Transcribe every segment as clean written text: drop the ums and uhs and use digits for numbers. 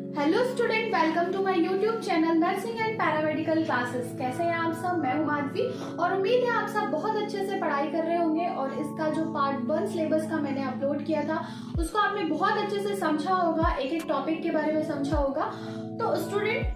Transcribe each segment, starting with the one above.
Hello student, welcome to my YouTube channel nursing and paramedical classes. कैसे हैं आप सब? मैं हूं माधवी और उम्मीद है आप सब बहुत अच्छे से पढ़ाई कर रहे होंगे। और इसका जो पार्ट 1 सिलेबस का मैंने अपलोड किया था उसको आपने बहुत अच्छे से समझा होगा, एक एक टॉपिक के बारे में समझा होगा। तो स्टूडेंट,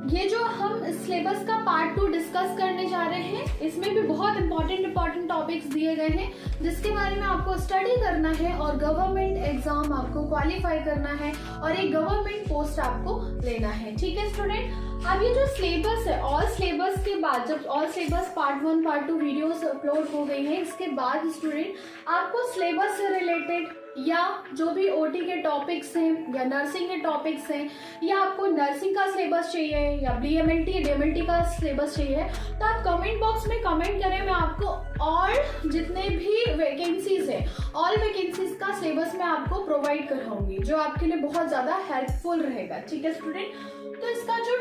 ये जो हम सिलेबस का पार्ट 2 डिस्कस करने जा रहे हैं, इसमें भी बहुत इंपॉर्टेंट टॉपिक्स दिए गए हैं जिसके बारे में आपको स्टडी करना है और गवर्नमेंट एग्जाम आपको क्वालिफाई करना है और एक गवर्नमेंट पोस्ट आपको लेना है। ठीक है स्टूडेंट, अब ये जो सिलेबस है, ऑल सिलेबस के बाद जब all syllabus part 1 part 2 videos upload हो गई हैं, इसके बाद स्टूडेंट आपको सिलेबस से रिलेटेड या जो भी ओटी के टॉपिक्स हैं या नर्सिंग के टॉपिक्स हैं या आपको नर्सिंग का सिलेबस चाहिए या बीएमएलटी डीएमएलटी का सिलेबस चाहिए, तो आप कमेंट बॉक्स में कमेंट करें। मैं आपको ऑल जितने भी वैकेंसीज है, ऑल वैकेंसीज का सिलेबस मैं आपको प्रोवाइड कराऊंगी, जो आपके लिए बहुत ज्यादा हेल्पफुल रहेगा। ठीक है स्टूडेंट, तो इसका जो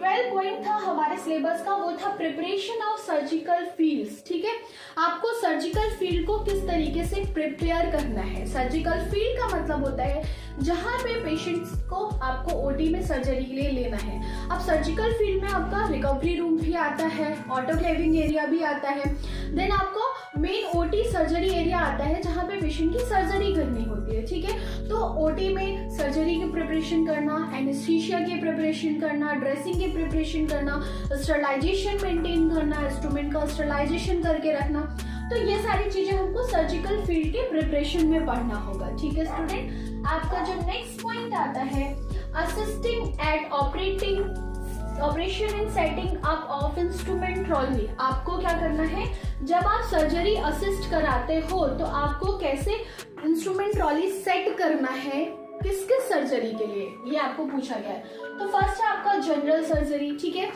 12 पॉइंट था हमारे सिलेबस का, वो था प्रिपरेशन ऑफ सर्जिकल फील्ड्स। ठीक है, आपको सर्जिकल फील्ड को किस तरीके से प्रिपेयर करना है। सर्जिकल फील्ड का मतलब होता है जहां पे पेशेंट्स को आपको ओटी में सर्जरी के लिए लेना है। अब सर्जिकल फील्ड में आपका रिकवरी रूम भी आता है, ऑटोक्लेविंग एरिया भी आता है, देन आपको मेन ओटी सर्जरी एरिया आता है जहां पे पेशेंट की सर्जरी करनी होती है। ठीक है, तो ओटी में सर्जरी की प्रिपरेशन करना, एनेस्थीसिया की प्रिपरेशन करना, ड्रेसिंग की प्रिपरेशन करना, स्टरलाइजेशन मेंटेन करना, इंस्ट्रूमेंट का स्टरलाइजेशन करके रखना, तो ये सारी चीजें हमको सर्जिकल फील्ड के प्रिपरेशन में पढ़ना होगा। ठीक है स्टूडेंट, आपका जो नेक्स्ट पॉइंट आता है assisting at operation in setting up of instrument trolley. आपको क्या करना है, जब आप सर्जरी असिस्ट कराते हो तो आपको कैसे इंस्ट्रूमेंट ट्रॉली सेट करना है, किस किस सर्जरी के लिए, ये आपको पूछा गया है। तो फर्स्ट है आपका जनरल सर्जरी। ठीक है,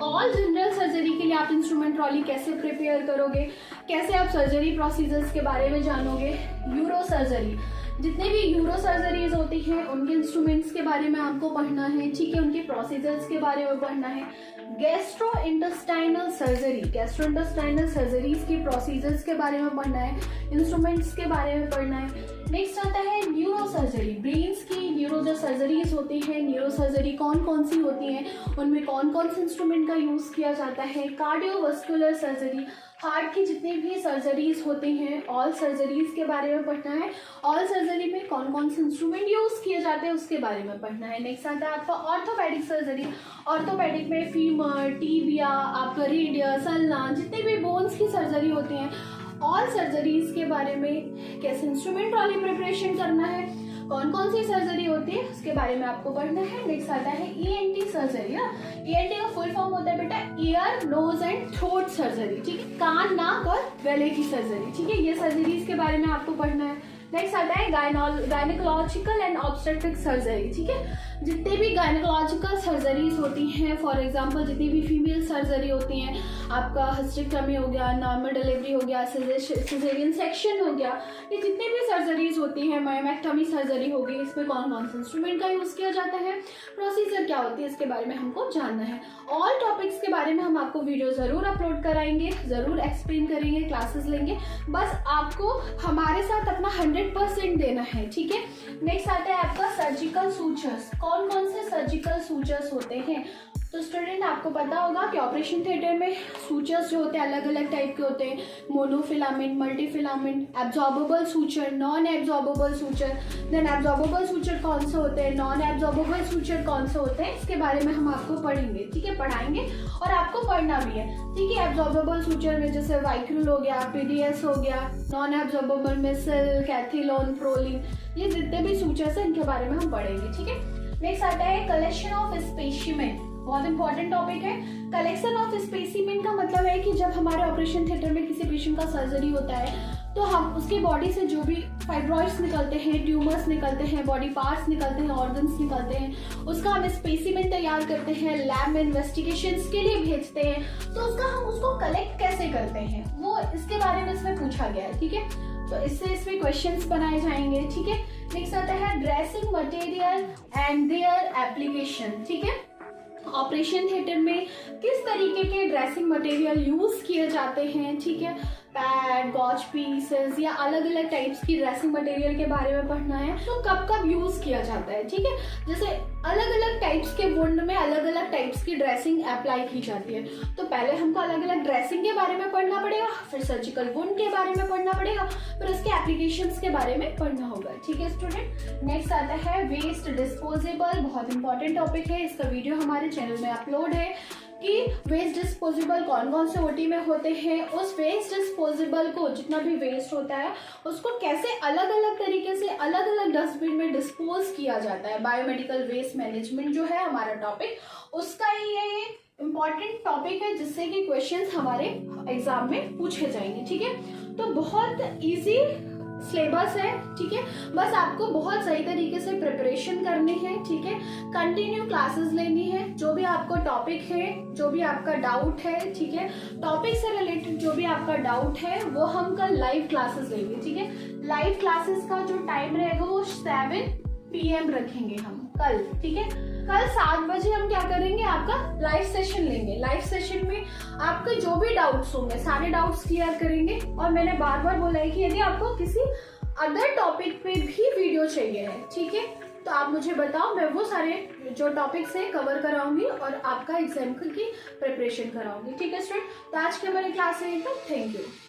ऑल जनरल सर्जरी के लिए आप इंस्ट्रूमेंट ट्रॉली कैसे प्रिपेयर करोगे, कैसे आप सर्जरी प्रोसीजर्स के बारे में जानोगे। यूरो सर्जरी, जितने भी यूरो सर्जरीज होती हैं उनके इंस्ट्रूमेंट्स के बारे में आपको पढ़ना है। ठीक है, उनके प्रोसीजर्स के बारे में पढ़ना है। गैस्ट्रो इंटेस्टाइनल सर्जरीज की प्रोसीजर्स के बारे में पढ़ना है, इंस्ट्रूमेंट्स के बारे में पढ़ना है। नेक्स्ट आता है न्यूरो सर्जरी, ब्रेन्स की न्यूरो जो सर्जरीज होती है, न्यूरो सर्जरी कौन कौन सी होती हैं, उनमें कौन कौन से इंस्ट्रूमेंट का यूज किया जाता है। कार्डियोवास्कुलर सर्जरी, हार्ट की जितनी भी सर्जरीज होती हैं, ऑल सर्जरीज के बारे में पढ़ना है। ऑल सर्जरी में कौन कौन से इंस्ट्रूमेंट यूज किए जाते हैं उसके बारे में पढ़ना है। नेक्स्ट आता है आपका ऑर्थोपेडिक सर्जरी। ऑर्थोपेडिक में फीमर, टीबिया, आपका रेडियस, अल्ना, जितने भी बोन्स की सर्जरी होती हैं, ऑल सर्जरीज के बारे में कैसे इंस्ट्रूमेंट ट्रॉली प्रिपरेशन करना है, कौन कौन सी सर्जरी होती है उसके बारे में आपको पढ़ना है। नेक्स्ट आता है ईएनटी सर्जरी। ईएनटी का फुल फॉर्म होता है बेटा ear, nose and throat surgery. ठीक है, कान, नाक और गले की सर्जरी। ठीक है, ये सर्जरीज के बारे में आपको पढ़ना है। नेक्स्ट आता है गायनेकोलॉजिकल एंड ऑब्स्टेट्रिक सर्जरी। ठीक है, जितने भी गायनेकोलॉजिकल सर्जरीज होती हैं, फॉर एग्जांपल जितनी भी फीमेल सर्जरी होती हैं, आपका हिस्टेक्टमी हो गया, नॉर्मल डिलीवरी हो गया, सिजेरियन सेक्शन हो गया, ये जितनी भी सर्जरीज होती हैं, मायोमेक्टमी सर्जरी हो गई, इसमें कौन कौन से इंस्ट्रूमेंट का यूज किया जाता है, प्रोसीजर क्या होती है, इसके बारे में हमको जानना है। ऑल टॉपिक्स के बारे में हम आपको वीडियो जरूर अपलोड कराएंगे, जरूर एक्सप्लेन करेंगे, क्लासेस लेंगे, बस आपको हमारे साथ अपना 100% देना है। ठीक है, नेक्स्ट आता है आपका सर्जिकल सूचर्स। कौन कौन से सर्जिकल सूचर्स होते हैं, तो स्टूडेंट आपको पता होगा कि ऑपरेशन थिएटर में सूचर्स जो होते हैं अलग अलग टाइप के होते हैं, monofilament, multifilament, absorbable suture, non absorbable suture. Then absorbable suture कौन से होते हैं, नॉन एब्जॉर्बेबल सूचर कौन से होते हैं, इसके बारे में हम आपको पढ़ेंगे। ठीक है, पढ़ाएंगे और आपको पढ़ना भी है। ठीक है, एब्जॉर्बेबल सूचर में जैसे वाइक्यूल हो गया, पीडीएस हो गया, नॉन एब्जॉर्बेबल में सेल, कैथिलोन, प्रोलिन, ये जितने भी सूचर्स हैं इनके बारे में हम पढ़ेंगे। ठीक है, नेक्स्ट आता है कलेक्शन ऑफ स्पेसिमेन। बहुत इंपॉर्टेंट टॉपिक है। कलेक्शन ऑफ स्पेसिमेन का मतलब है कि जब हमारे ऑपरेशन थिएटर में किसी पेशेंट का सर्जरी होता है तो हम उसके बॉडी से जो भी फाइब्रॉइड्स निकलते हैं, ट्यूमर्स निकलते हैं, बॉडी पार्ट्स निकलते हैं, ऑर्गन्स निकलते हैं, उसका हम स्पेसिमेन तैयार करते हैं, लैब में इन्वेस्टिगेशंस के लिए भेजते हैं, तो हम उसको कलेक्ट कैसे करते हैं वो इसके बारे में इसमें पूछा गया है। ठीक है, तो इसमें क्वेश्चंस बनाए जाएंगे। ठीक है, नेक्स्ट आता है dressing material and their application. ठीक है, ऑपरेशन थिएटर में किस तरीके के ड्रेसिंग मटेरियल यूज किए जाते हैं। ठीक है, पैड, गॉज पीसेस या अलग अलग टाइप्स की ड्रेसिंग मटेरियल के बारे में पढ़ना है। तो कब कब यूज किया जाता है, ठीक है। जैसे अलग अलग टाइप्स के वुंड में अलग अलग टाइप्स की ड्रेसिंग अप्लाई की जाती है। तो पहले हमको अलग अलग ड्रेसिंग के बारे में पढ़ना पड़ेगा, फिर सर्जिकल वुंड के बारे में पढ़ना पड़ेगा, फिर उसके एप्लीकेशंस के बारे में पढ़ना होगा, ठीक है स्टूडेंट। नेक्स्ट आता है वेस्ट डिस्पोजेबल, बहुत इंपॉर्टेंट टॉपिक है। इसका वीडियो हमारे चैनल में अपलोड है कि वेस्ट डिस्पोजेबल कौन कौन से ओटी में होते हैं, उस वेस्ट डिस्पोजेबल को, जितना भी वेस्ट होता है उसको कैसे अलग अलग तरीके से अलग अलग डस्टबिन में डिस्पोज किया जाता है। बायोमेडिकल वेस्ट मैनेजमेंट जो है हमारा टॉपिक, उसका ही ये इम्पॉर्टेंट टॉपिक है जिससे कि क्वेश्चंस हमारे एग्जाम में पूछे जाएंगे, ठीक है। तो बहुत इजी सिलेबस है, ठीक है। बस आपको बहुत सही तरीके से प्रिपरेशन करनी है, ठीक है। कंटिन्यू क्लासेस लेनी है, जो भी आपको टॉपिक है, जो भी आपका डाउट है, ठीक है, टॉपिक से रिलेटेड जो भी आपका डाउट है वो हम कल लाइव क्लासेस लेंगे, ठीक है। लाइव क्लासेस का जो टाइम रहेगा वो 7 PM रखेंगे हम कल, ठीक है। कल 7 बजे हम क्या करेंगे, आपका लाइव सेशन लेंगे। लाइव सेशन में आपके जो भी डाउट्स होंगे सारे डाउट्स क्लियर करेंगे। और मैंने बार बार बोला है कि यदि आपको किसी अदर टॉपिक पे भी वीडियो चाहिए है, ठीक है, तो आप मुझे बताओ, मैं वो सारे जो टॉपिक्स है कवर कराऊंगी और आपका एग्जाम की प्रिपरेशन कराऊंगी, ठीक है स्टूडेंट। तो आज के हमारी क्लास है, थैंक यू।